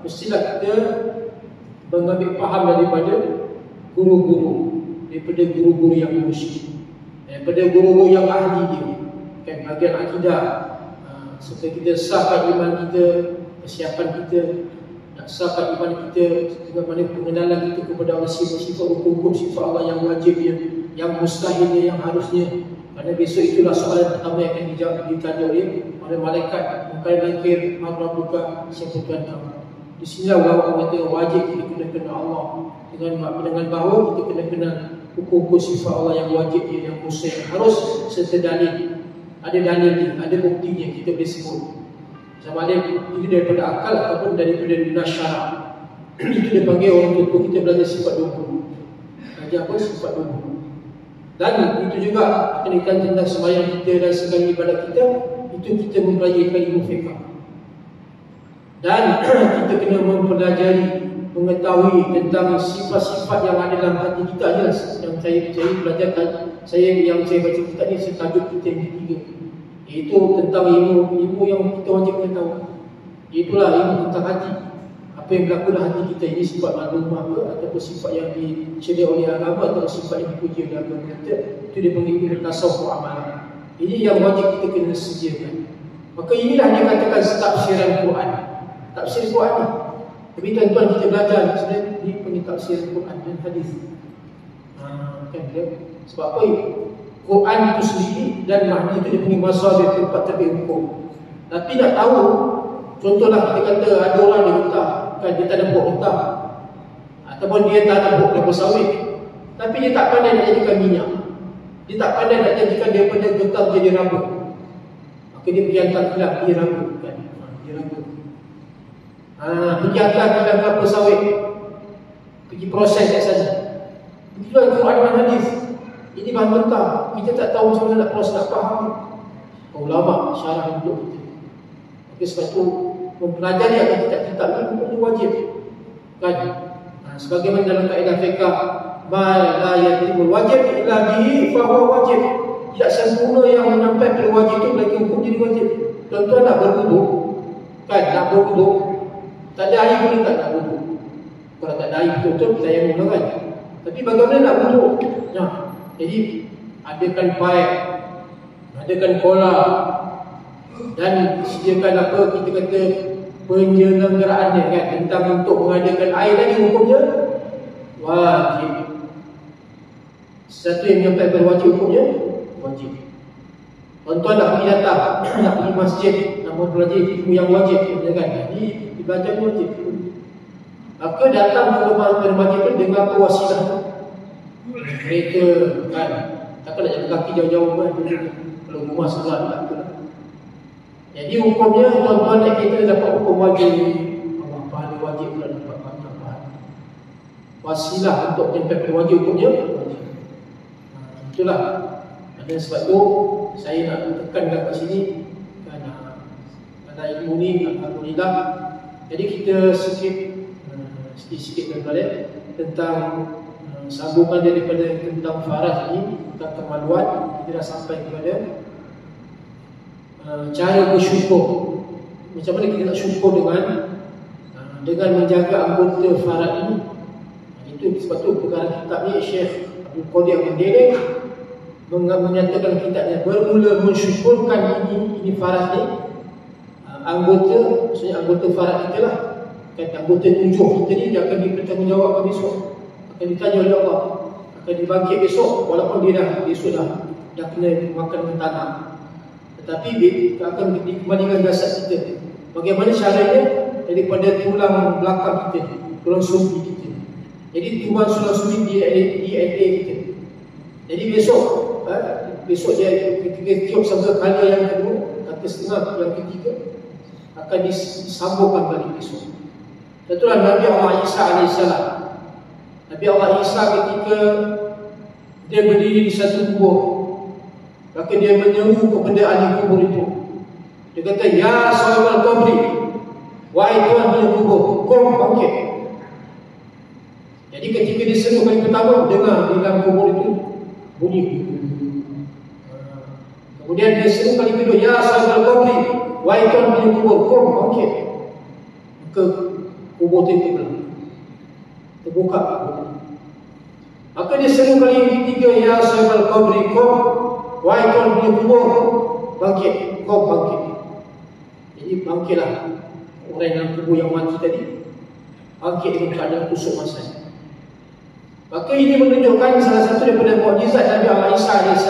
mestilah kita mengambil faham daripada guru-guru, daripada guru-guru yang musyrik, daripada guru-guru yang ahli dia. Kan bahagian akidah, supaya kita sahkan iman kita, persiapan kita, nak sahkan iman kita, bagaimana pengenalan kita kepada Allah, sifat-sifat hukum-hukum sifat Allah yang wajibnya, yang mustahilnya, yang harusnya. Kerana besok itulah soalan pertama yang akan dijawab, ditanya oleh malaikat. Bukan nakir, Rabbuka, siapa Tuhan kamu. Di sinilah ulama kata wajib kita kena kenal Allah dengan bahawa kita kena kenal hukum-hukum sifat Allah yang wajib dia, yang mustahil, harus serta dalil. Ada dalil, ada buktinya kita boleh sebut. Sama ada itu daripada akal ataupun daripada nasyara. Itu dia panggil orang tua kita belajar sifat 20. Belajar apa? Sifat 20. Dan itu juga akan dikatakan tentang sembahyang kita dan segala ibadat kita. Itu kita mempelajari ilmu fiqh. Dan kita kena mempelajari, mengetahui tentang sifat-sifat yang ada dalam hati kita. Jelas yang saya belajarkan, yang saya baca kitab ni, saya tajuk kita yang ketiga, iaitu tentang ilmu yang kita wajib kena tahu. Itulah ilmu tentang hati. Apa yang berlaku dalam hati kita ini, sifat maklumah ke, ataupun sifat yang diceria oleh agama, atau sifat yang dipuji oleh agama kita. Itu dia panggil ilmu tasawuf amalan. Ini yang wajib kita kena sediakan. Maka inilah dia katakan tafsiran Quran. Tafsir Quran ni, tapi tuan-tuan kita belajar sebenarnya ni panggil tafsir Quran dan hadis. Kan dia? Sebab apa? Quran itu sendiri dan hadis itu dia panggil masadir, tempat terbit hukum. Tapi nak tahu, contohlah kita kata ada orang dia hutang, kan dia tak ada buat hutang, ataupun dia tak ada buat kelapa sawit, tapi dia tak pandai nak jadikan minyak, dia tak pandai nak jadikan daripada getah jadi rambut. Maka dia pergi hantar kilang, dia rambut kan, dia rambut. Pergi hantar kilang kelapa sawit, pergi proses kat sana. Itulah Quran dan hadis. Ini bahan mentah, kita tak tahu macam mana nak proses, nak faham. Ulama syarah untuk kita. Maka sebab itu mempelajari akan kitab-kitab ini bukan wajib. Kan? Sebagaimana dalam kaedah fiqh, ma la yatimul wajib illa bihi fa huwa wajib. Tidak sempurna yang menampai pada wajib itu lagi hukum jadi wajib. Tuan-tuan nak berwuduk, kan? Nak berwuduk, tak ada air boleh tak nak wuduk? Kalau tak ada air betul-betul kita yang mula kan? Tapi bagaimana nak wuduk? Jadi adakan paip, adakan kolam, dan sediakan apa kita kata penyelenggaraannya kan, tentang untuk mengadakan air tadi hukumnya wajib. Satu yang sampai berwajib hukumnya wajib. Tuan-tuan nak pergi datang, nak pergi masjid, nak mempelajari ilmu yang wajib kan? Jadi dibaca wajib. Maka datang ke rumah masjid itu dengan apa wasilah? Kereta kan, takkan nak jalan kaki jauh-jauh kan? Kalau rumah sebelah tak apa. Jadi hukumnya tuan-tuan naik kereta dapat hukum wajib. Allah, pahala wajib pula dapat pahala. Wasilah untuk sampai pada wajib hukumnya wajib. Itulah. Dan sebab itu saya nak tekankan kat sini kan, pada ilmu ni alhamdulillah. Jadi kita sikit-sikit belajar tentang sambungan daripada tentang faraz ini, tentang kemaluan. Kita dah sampai kepada cara bersyukur. Macam mana kita nak syukur dengan menjaga anggota farad ini. Itu sebab tu pengarang kitab ni Syekh Abdul Qadir Mandiri menyatakan kitabnya bermula mensyukurkan ini farad ni, anggota, maksudnya anggota farad kita lah anggota 7 kita ni dia akan dipertanggungjawabkan besok, akan ditanya oleh Allah, akan dibangkit besok walaupun dia dah kena makan dengan tanah, tetapi dia akan dikembalikan jasad kita. Bagaimana caranya? Daripada tulang belakang kita, tulang sumbi kita. Jadi tulang sumbi DNA kita. Jadi besok dia ketika tiup sangka kala yang kedua, kata setengah yang ketiga akan disambungkan balik besok. Itulah Nabi Allah Isa AS. Nabi Allah Isa ketika dia berdiri di satu kubur, maka dia menyeru kepada ahli kubur itu. Dia kata, ya sahibal qabri, wahai tuan punya kubur, qum bangkit. Jadi ketika dia seru kali pertama, dengar di dalam kubur itu bunyi. Kemudian dia seru kali kedua, ya sahibal qabri, wahai tuan punya kubur, qum bangkit. Maka kubur itu terbuka. Maka dia seru kali yang ketiga, ya sahibal qabri, qum, wahai tuan punya kubur, bangkit, qum bangkit. Jadi bangkitlah orang yang dalam kubur yang mati tadi, bangkit dengan keadaan kusuk masa. Maka ini menunjukkan salah satu daripada mukjizat Nabi Allah Isa AS.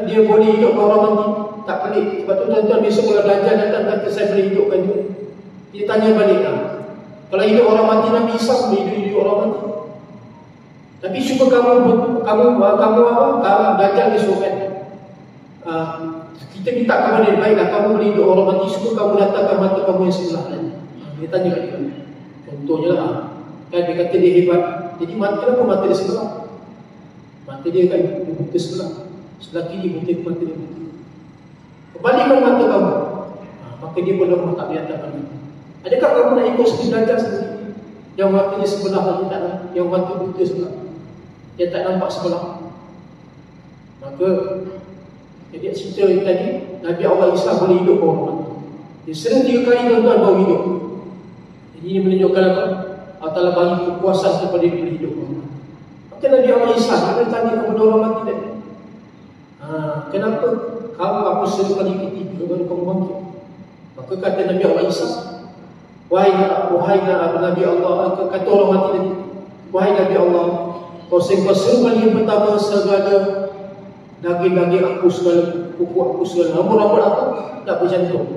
Dia boleh hidupkan orang mati. Tak pelik. Sebab tu tuan-tuan besok kalau Dajjal datang kata saya boleh hidupkan dia, dia tanya balik lah, kalau hidup orang mati, Nabi Isa boleh hidup orang mati. Tapi cuba kamu Dajjal besok kan, kita minta kepada dia, baiklah kamu boleh hidup orang mati, cuba kamu datangkan mata kamu yang sebelah kan. Dia tanya balik kan. Contohnya lah kan, dia kata dia hebat. Jadi kenapa mata dia sebelah? Mata dia kan buta sebelah kiri buta, mata dia buta. Kembalikan mata kamu, maka dia pun lemah, tak boleh datangkan mata. Adakah kamu nak ikut seperti Dajjal sendiri, yang matanya sebelah lagi tak, yang mata buta sebelah, dia tak nampak sebelah? Maka jadi cerita tadi, Nabi Allah Isa boleh hidup orang mati. Dia sering 3 kali tuan-tuan baru hidup. Jadi ini menunjukkan apa? Allah Ta'ala bagi kekuasaan kepada dia boleh hidup orang mati. Maka Nabi Allah Isa dia tanya kepada orang mati tadi, kenapa aku seru kali ketiga baru kamu bangkit? Maka kata Nabi Allah Isa, wahai Nabi Allah, kata orang mati tadi, wahai Nabi Allah, kau seru kali yang pertama segala daging-daging aku, segala kuku aku, segala rambut-rambut aku tak berjantung.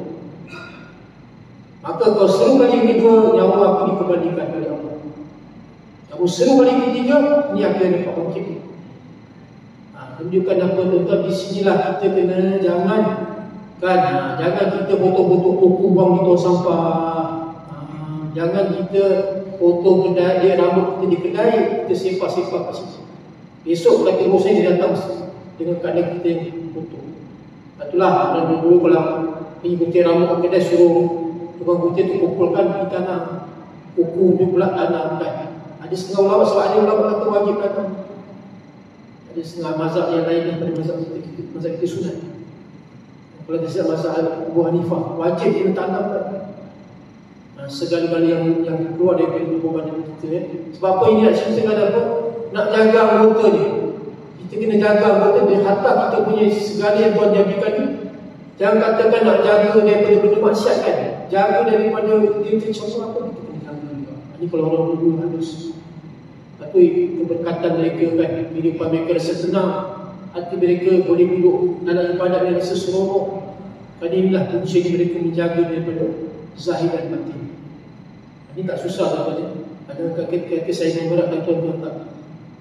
Maka kau seru kali yang kedua, nyawa aku dikembalikan oleh Allah. Kamu seru kali yang ketiga, ni akhirnya kau bangkit. Tunjukkan apa tuan-tuan, di sinilah kita kena jangan kita botol-botol kuku buang di tong sampah. Jangan kita potong kedai rambut kita di kedai, kita sepak-sepak kat situ. Besok lagi bos saya datang dengan keadaan kita yang kotor. Itulah orang dulu kalau pergi gunting rambut kat kedai, suruh tukang gunting tu pukulkan di tanah, kuku dia pula tanam kan. Ada setengah ulama, sebab ada ulama kata wajib tanam. Ada setengah mazhab yang lain daripada mazhab kita sunat. Kalau kita mazhab Abu Hanifah, wajib dia tanam kan. Segala-gala yang keluar daripada tubuh badan kita. Sebab apa ini nak ceritakan apa? Nak jaga anggota ni. Kita kena jaga anggota dia, hatta kita punya segala yang Tuhan jadikan ni. Jangan katakan nak jaga daripada benda maksiat kan. Jaga daripada dia tercemar apa, kita kena jaga juga. Ini kalau orang dulu halus. Tapi keberkatan mereka kan, kehidupan mereka rasa tenang, hati mereka boleh duduk dalam ibadat yang rasa seronok. Kerana inilah fungsi mereka menjaga daripada zahir dan batin. Ini tak susah tuan-tuan. Adakah kata saya memberatkan tuan-tuan tak?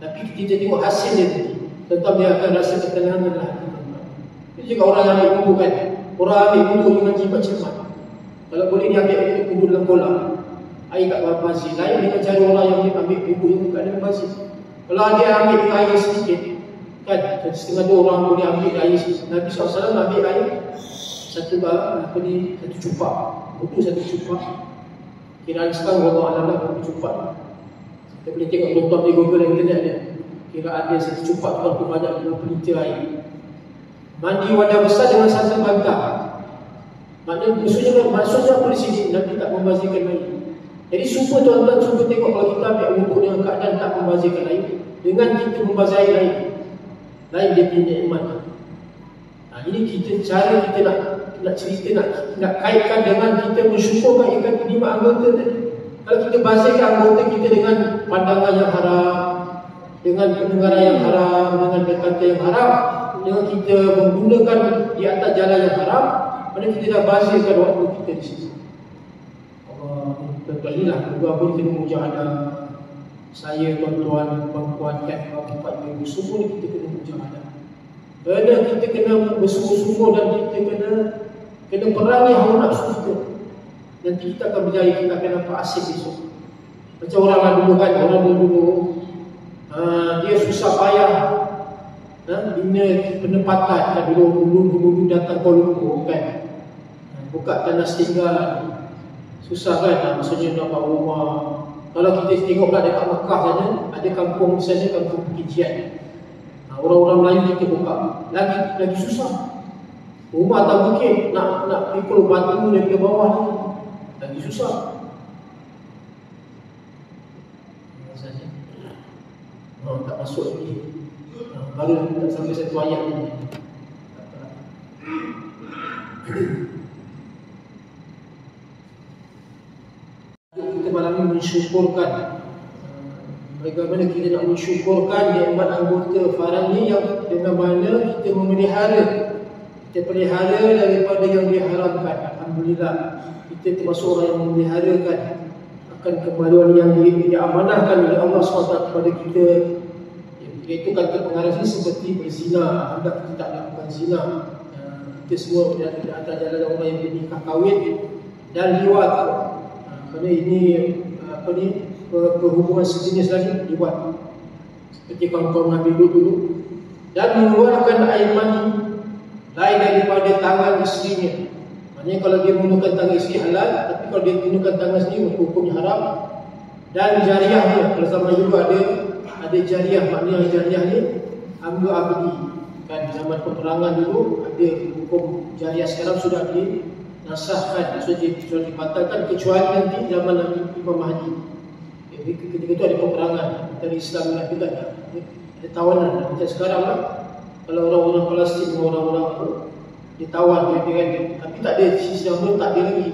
Tapi kita tengok hasilnya tadi, tuan-tuan dia akan rasa ketenangan dalam hati tuan-tuan. Itu juga orang ambil wudu kan. Orang ambil wudu dengan jimat cermat. Kalau boleh dia ambil wudu dalam kolam, air kat bawah bazir. Lain dengan cara orang yang ambil wudu yang kat dalam bazir. Kalau dia ambil air sedikit kan, setengah dua orang boleh ambil air sedikit. Nabi SAW ambil air satu cupak. Wudu satu cupak. Kiraan sekarang Allah Alam satu cupak. Kita boleh tengok tuan-tuan di Google dan internet dia. Kiraan dia satu cupak berapa banyak 20 liter air. Mandi wadah besar dengan satu bantah. Maksudnya apa di sini? Nabi tak membazirkan air. Jadi cuba tuan-tuan tengok kalau kita ambil wuduk dengan keadaan tak membazirkan air, dengan kita membazir air lain dia punya iman. Ini cara kita nak nak cerita, nak kaitkan dengan kita mensyukurkan ikan kelima anggota tadi. Kalau kita bazirkan anggota kita dengan pandangan yang haram, dengan pendengaran yang haram, dengan berkata yang haram, dengan kita menggunakan di atas jalan yang haram, mana kita dah bazirkan waktu kita di situ. Tuan-tuan inilah dua pun kena mujahadah. Saya, tuan-tuan, puan-puan, kat ibu, semua kita kena mujahadah. Kerana kita kena bersungguh-sungguh dan kita kena perangi hawa nafsu kita. Nanti kita akan berjaya, kita akan nampak asyik besok. Macam orang dulu kan, orang dulu dia susah payah bina penempatan kan, dulu datang Kuala Lumpur kan, buka tanah setinggal, susah kan, maksudnya nak buat rumah. Kalau kita tengoklah dekat Mekah sana, ada kampung sana, kampung Kijian. Orang-orang Melayu kita buka, lagi susah. Rumah tak mungkin nak pikul batu dari bawah ni, lagi susah. Tak masuk lagi. Baru tak sampai satu ayat ni. Kita malam ini mensyukurkan. Bagaimana kita nak mensyukurkan nikmat anggota farang ni yang dengan mana kita memelihara. Kita pelihara daripada yang diharamkan. Alhamdulillah, kita termasuk orang yang memeliharakan akan kemaluan yang diamanahkan oleh Allah SWT kepada kita. Iaitu kata pengarang ini seperti berzina. Anda kita tak lakukan zina. Kita semua berada di atas jalan orang yang bernikah kahwin dan liwat. Kerana ini perhubungan sejenis lagi dibuat seperti kaum-kaum Nabi dulu. Dan mengeluarkan air mani lain daripada tangan isterinya. Maknanya kalau dia menggunakan tangan isteri halal, tapi kalau dia menggunakan tangan sendiri hukumnya haram. Dan jariahnya, kalau zaman dulu ada jariah, maknanya jariah ni hamba abdi kan. Zaman peperangan dulu ada hukum jariah, sekarang sudah dinasahkan, sudah dibatalkan kecuali nanti zaman Nabi Imam Mahdi. Ketika itu ada peperangan antara Islam dan juga ada tawanan. Macam sekarang lah, kalau orang-orang Palestin dengan orang-orang ditawan kan, tapi tak ada sistem pun, tak ada lagi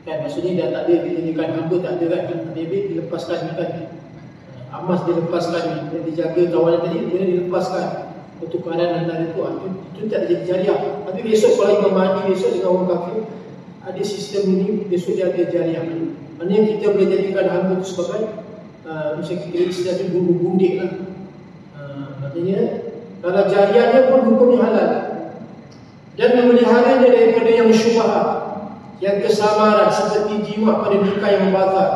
kan. Maksudnya dah tak ada dijadikan hamba, tak ada kan. Nabi dilepaskan kan, Amas dilepaskan, yang dijaga tawanan tadi dia dilepaskan. Pertukaran antara itu tak jadi jariah. Tapi besok kalau Imam Mahdi besok dengan orang kafir ada sistem ini, besok dia ada jariah. Maknanya kita boleh jadikan hamba itu sebagai macam kita istilahnya gundik lah. Maknanya kalau jariahnya pun hukumnya halal. Dan memeliharanya daripada yang syubhat, yang kesamaran seperti jima pada nikah yang batal.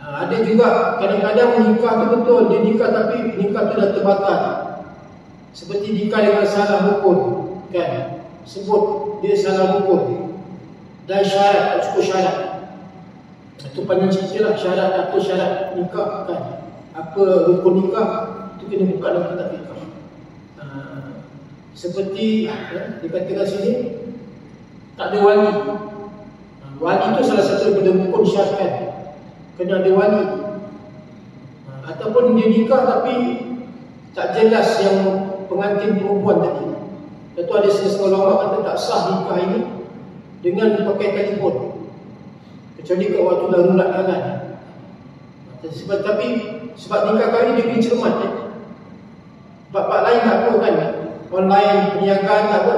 Ada juga kadang-kadang nikah tu betul, dia nikah tapi nikah tu dah terbatal. Seperti nikah dengan salah hukum kan, sebut dia salah hukum dan syarat, tak cukup syarat. Itu panjang cerita lah, syarat atau syarat nikah kan, apa rukun nikah itu kena buka dalam kitab nikah. Seperti dikatakan sini tak ada wali. Wali itu salah satu daripada rukun syarat kan, kena ada wali. Ataupun dia nikah tapi tak jelas yang pengantin perempuan tadi. Itu ada setengah ulama kata tak sah nikah ini dengan pakai telefon, kecuali kat waktu darurat kan. Sebab nikah kali dia kena cermat ya. Bab-bab lain tak apa kan, online perniagaan tak apa.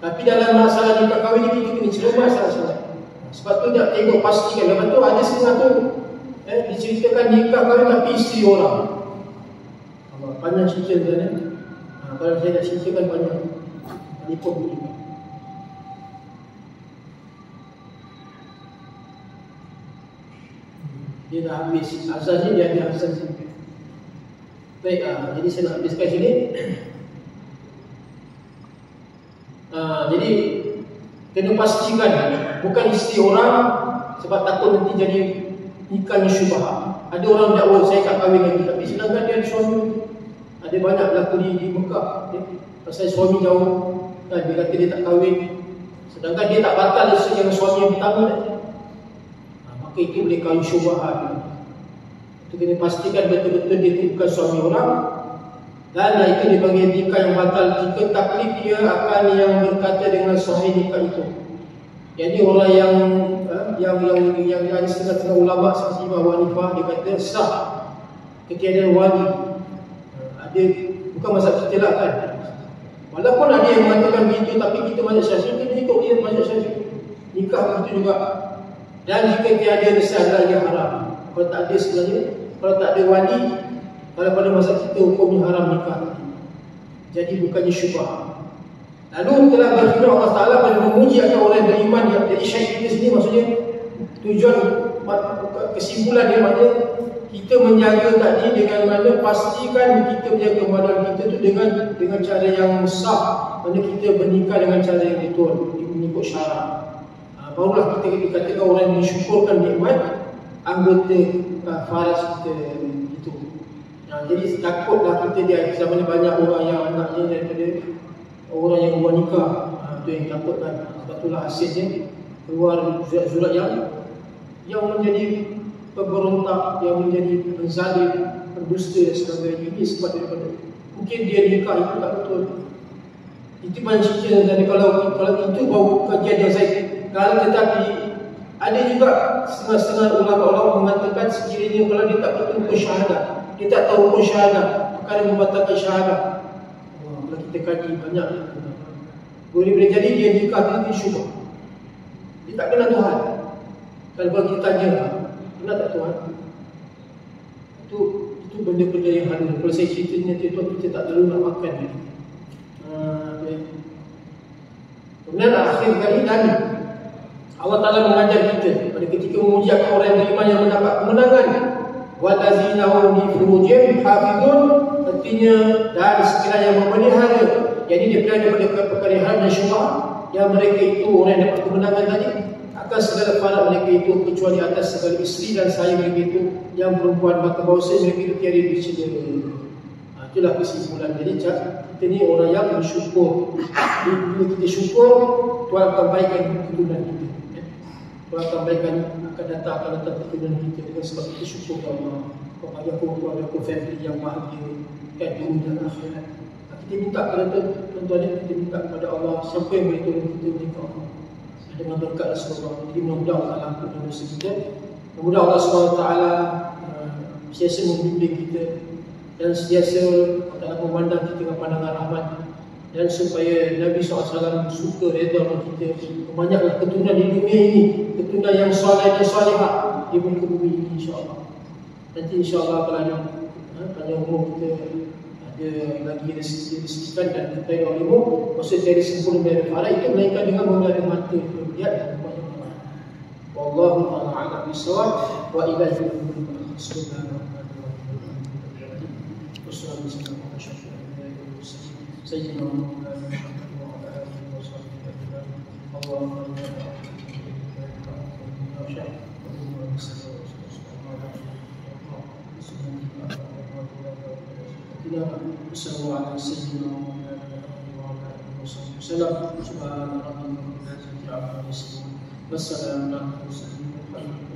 Tapi dalam masalah nikah kahwin ni kita kena cermat salah-salah. Sebab tu nak tengok pastikan. Lepas tu ada setengah tu diceritakan nikah kahwin tapi isteri orang. Panjang cerita kan. Kalau saya nak ceritakan panjang, telefon boleh. Dia dah habis azan ni, dia ada azan sini. Baik, jadi saya nak habiskan sini. Jadi kena pastikan bukan isteri orang, sebab takut nanti jadi nikahnya syubhat. Ada orang dakwa saya tak kahwin lagi, tapi sedangkan dia ada suami. Ada banyak berlaku di Mekah pasal suami jauh kan, dia kata dia tak kahwin, sedangkan dia tak batal dengan suami yang pertama tadi. Maka itu boleh kahwin syubhat. Itu kena pastikan betul-betul dia itu bukan suami orang, Dan itu dipanggil nikah yang batal jika taklif dia akan yang berkata dengan sahih nikah itu. Jadi orang yang setengah-setengah ulama seperti Imam Abu Hanifah dia kata sah ketiadaan wali. Ada bukan masalah kita lah kan. Walaupun ada yang mengatakan begitu, tapi kita mazhab Syafi'i, kita ikut dia mazhab Syafi'i. Nikah begitu juga. Dan jika tiada risalah yang haram. Kalau tak ada sebenarnya, kalau tak ada wali, kalau pada mazhab kita hukumnya haram nikah. Jadi bukannya syubhat. Lalu telah berfirman Allah Ta'ala pada memuji akan orang yang beriman yang jadi syahid kita sini, maksudnya tujuan kesimpulan dia maknanya kita menjaga tadi dengan mana pastikan kita punya kemaluan kita tu dengan cara yang sah, mana kita bernikah dengan cara yang betul mengikut syarak. Barulah kita dikatakan orang yang mensyukurkan nikmat anggota faras kita itu. Jadi takutlah kita di akhir zaman ni banyak orang yang anaknya daripada orang yang buat nikah. Itu yang takutkan. Sebab itulah hasilnya keluar surat-surat yang menjadi pemberontak, yang menjadi penzalim, pendusta dan sebagainya. Ini sebab daripada mungkin dia nikah itu tak betul. Itu banyak cerita. Dan kalau itu baru kejadian saya. Kalau tetapi ada juga setengah-setengah ulama-ulama mengatakan sekiranya kalau dia tak betul hukum syahadah, dia tak tahu hukum syahadah, perkara membatalkan syahadah. Kalau kita kaji banyak, boleh jadi dia nikah itu syubhat. Dia tak kenal Tuhan. Kalau kita tanya, kenal tak Tuhan? Itu benda-benda yang halu. Kalau saya cerita ni, kita tak perlu nak makan. Kemudian akhir kali tadi Allah Ta'ala mengajar kita pada ketika memujikan orang yang beriman yang mendapat kemenangan. Wallazina hum li furujihim hafizun, artinya dan sekiranya yang memelihara, jadi dia pelihara daripada perkara dan syubhat, yang mereka itu orang yang dapat kemenangan tadi akan segala farad mereka itu kecuali atas segala isteri dan saya mereka itu yang perempuan, maka bahawasanya mereka itu tiada dicela. Itulah kesimpulan. Jadi kita ni orang yang bersyukur. Bila kita syukur, Tuhan akan baikkan keturunan kita. Tuhan akan baikkan, akan datang keturunan kita dengan sebab kita syukur kepada Allah. Kepada aku family yang bahagia kan dunia dan akhirat. Kita minta kepada tuan-tuan, kita minta kepada Allah siapa yang boleh tolong kita menikah dengan berkat Rasulullah. Jadi mudah-mudahan Allah ampun dosa kita. Mudah-mudahan Allah SWT sentiasa membimbing kita dan sentiasa Allah memandang kita dengan pandangan rahmat, dan supaya Nabi SAW suka redha dengan kita. Banyaklah keturunan di dunia ini, keturunan yang soleh dan solehah di muka bumi ini, insyaAllah. Nanti insyaAllah kalau ada panjang umur kita ada lagi rezeki dan kita yang ilmu, maksudnya dari sempurna dari farah itu melainkan dengan memelihara mata melihat dan banyak amal. Wallahu ta'ala a'lam bishawab wa ilaihi al-hukm. Bismillahirrahmanirrahim. سيدنا محمد وعلى آله وصحبه أجمعين. اللهم صلوا على سيدنا محمد وعلى آله وصحبه وسلم. سبحان ربك رب العزة عما يصفون والسلام على المرسلين.